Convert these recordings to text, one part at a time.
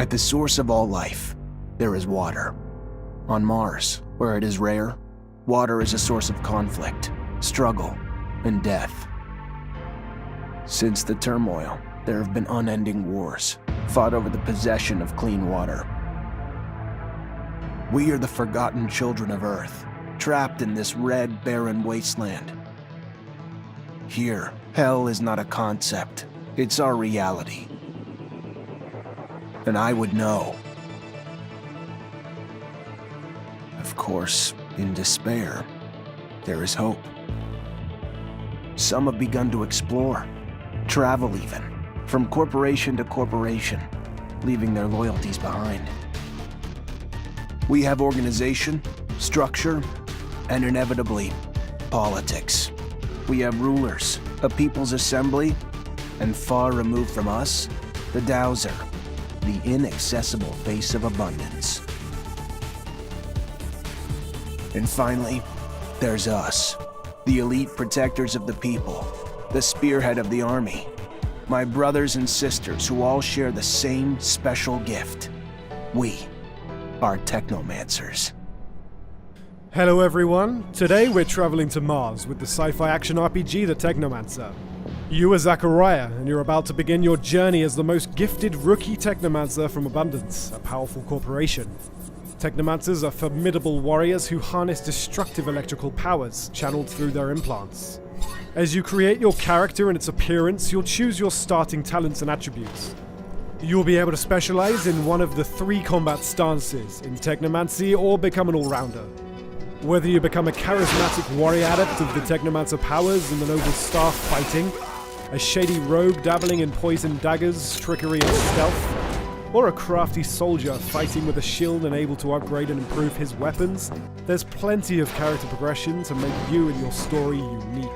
At the source of all life, there is water. On Mars, where it is rare, water is a source of conflict, struggle, and death. Since the turmoil, there have been unending wars, fought over the possession of clean water. We are the forgotten children of Earth, trapped in this red, barren wasteland. Here, hell is not a concept, it's our reality. And I would know. Of course, in despair, there is hope. Some have begun to explore, travel even, from corporation to corporation, leaving their loyalties behind. We have organization, structure, and inevitably, politics. We have rulers, a people's assembly, and far removed from us, the Dowser, the inaccessible face of abundance. And finally, there's us, the elite protectors of the people, the spearhead of the army, my brothers and sisters who all share the same special gift. We are Technomancers. Hello everyone, today we're traveling to Mars with the sci-fi action RPG The Technomancer. You are Zachariah, and you're about to begin your journey as the most gifted rookie Technomancer from Abundance, a powerful corporation. Technomancers are formidable warriors who harness destructive electrical powers channeled through their implants. As you create your character and its appearance, you'll choose your starting talents and attributes. You'll be able to specialize in one of the 3 combat stances, in Technomancy or become an all-rounder. Whether you become a charismatic warrior adept of the Technomancer powers in the noble staff fighting, a shady rogue dabbling in poison daggers, trickery and stealth, or a crafty soldier fighting with a shield and able to upgrade and improve his weapons, there's plenty of character progression to make you and your story unique.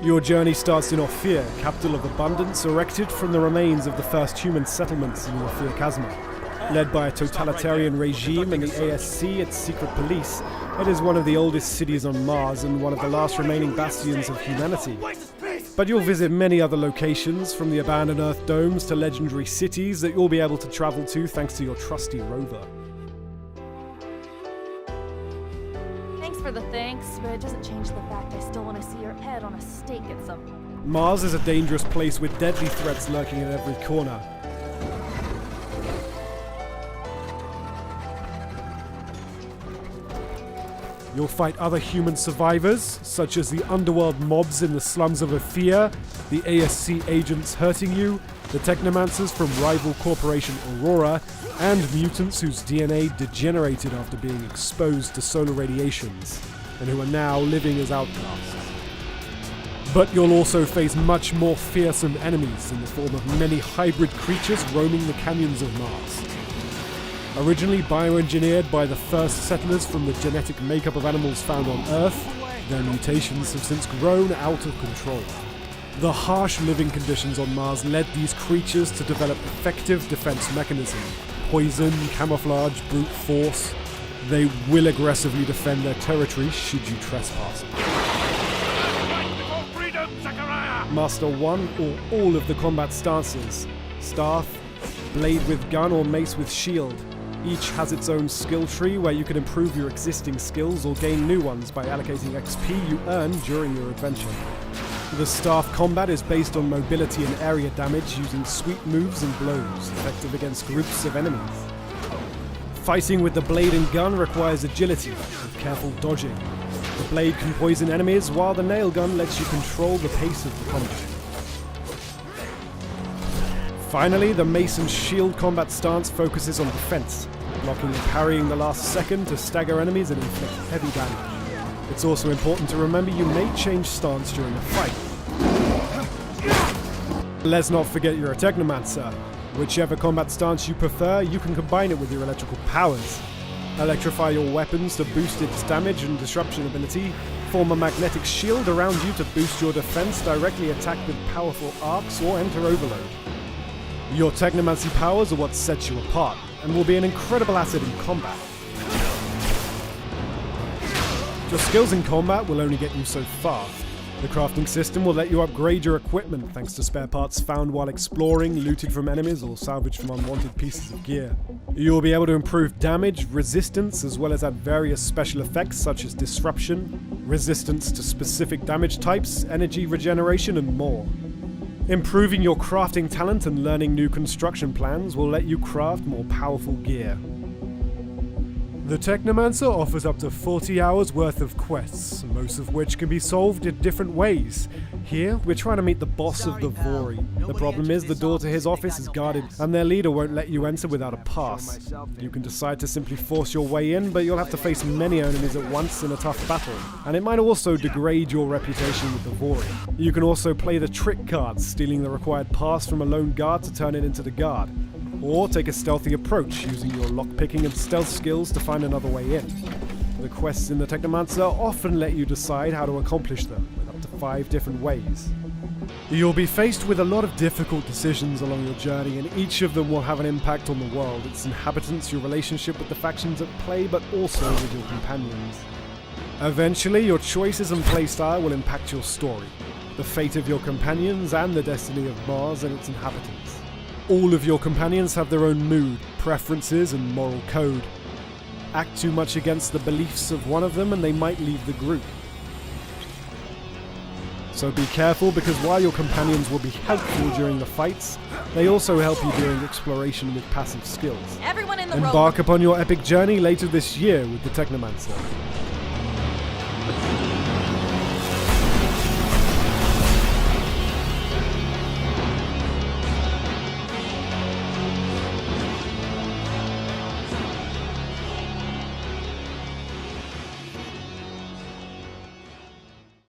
Your journey starts in Ophir, capital of Abundance, erected from the remains of the first human settlements in Ophir Chasma. Led by a totalitarian regime and the ASC, its secret police, it is one of the oldest cities on Mars and one of the last remaining bastions of humanity. But you'll visit many other locations, from the abandoned Earth domes to legendary cities that you'll be able to travel to thanks to your trusty rover. Thanks for the thanks, but it doesn't change the fact I still want to see your head on a stake at some point. Mars is a dangerous place with deadly threats lurking in every corner. You'll fight other human survivors, such as the underworld mobs in the slums of Ophir, the ASC agents hurting you, the Technomancers from rival corporation Aurora, and mutants whose DNA degenerated after being exposed to solar radiations, and who are now living as outcasts. But you'll also face much more fearsome enemies in the form of many hybrid creatures roaming the canyons of Mars. Originally bioengineered by the first settlers from the genetic makeup of animals found on Earth, their mutations have since grown out of control. The harsh living conditions on Mars led these creatures to develop effective defense mechanisms: poison, camouflage, brute force. They will aggressively defend their territory should you trespass. Master one or all of the combat stances: staff, blade with gun or mace with shield. Each has its own skill tree where you can improve your existing skills or gain new ones by allocating XP you earn during your adventure. The staff combat is based on mobility and area damage using sweep moves and blows, effective against groups of enemies. Fighting with the blade and gun requires agility, with careful dodging. The blade can poison enemies, while the nail gun lets you control the pace of the combat. Finally, the mace and shield combat stance focuses on defense, blocking and parrying the last second to stagger enemies and inflict heavy damage. It's also important to remember you may change stance during the fight. Let's not forget you're a Technomancer. Whichever combat stance you prefer, you can combine it with your electrical powers. Electrify your weapons to boost its damage and disruption ability, form a magnetic shield around you to boost your defense, directly attack with powerful arcs, or enter overload. Your Technomancy powers are what sets you apart, and will be an incredible asset in combat. Your skills in combat will only get you so far. The crafting system will let you upgrade your equipment thanks to spare parts found while exploring, looted from enemies, or salvaged from unwanted pieces of gear. You'll be able to improve damage, resistance, as well as add various special effects such as disruption, resistance to specific damage types, energy regeneration, and more. Improving your crafting talent and learning new construction plans will let you craft more powerful gear. The Technomancer offers up to 40 hours worth of quests, most of which can be solved in different ways. Here, we're trying to meet the boss of the Vori. The problem is the door to his office is guarded, and their leader won't let you enter without a pass. You can decide to simply force your way in, but you'll have to face many enemies at once in a tough battle, and it might also degrade your reputation with the Vori. You can also play the trick card, stealing the required pass from a lone guard to turn it into the guard. Or take a stealthy approach, using your lockpicking and stealth skills to find another way in. The quests in the Technomancer often let you decide how to accomplish them, with up to 5 different ways. You'll be faced with a lot of difficult decisions along your journey, and each of them will have an impact on the world, its inhabitants, your relationship with the factions at play, but also with your companions. Eventually, your choices and playstyle will impact your story, the fate of your companions, and the destiny of Mars and its inhabitants. All of your companions have their own mood, preferences, and moral code. Act too much against the beliefs of one of them and they might leave the group. So be careful, because while your companions will be helpful during the fights, they also help you during exploration with passive skills. Everyone in the Embark upon your epic journey later this year with the Technomancer.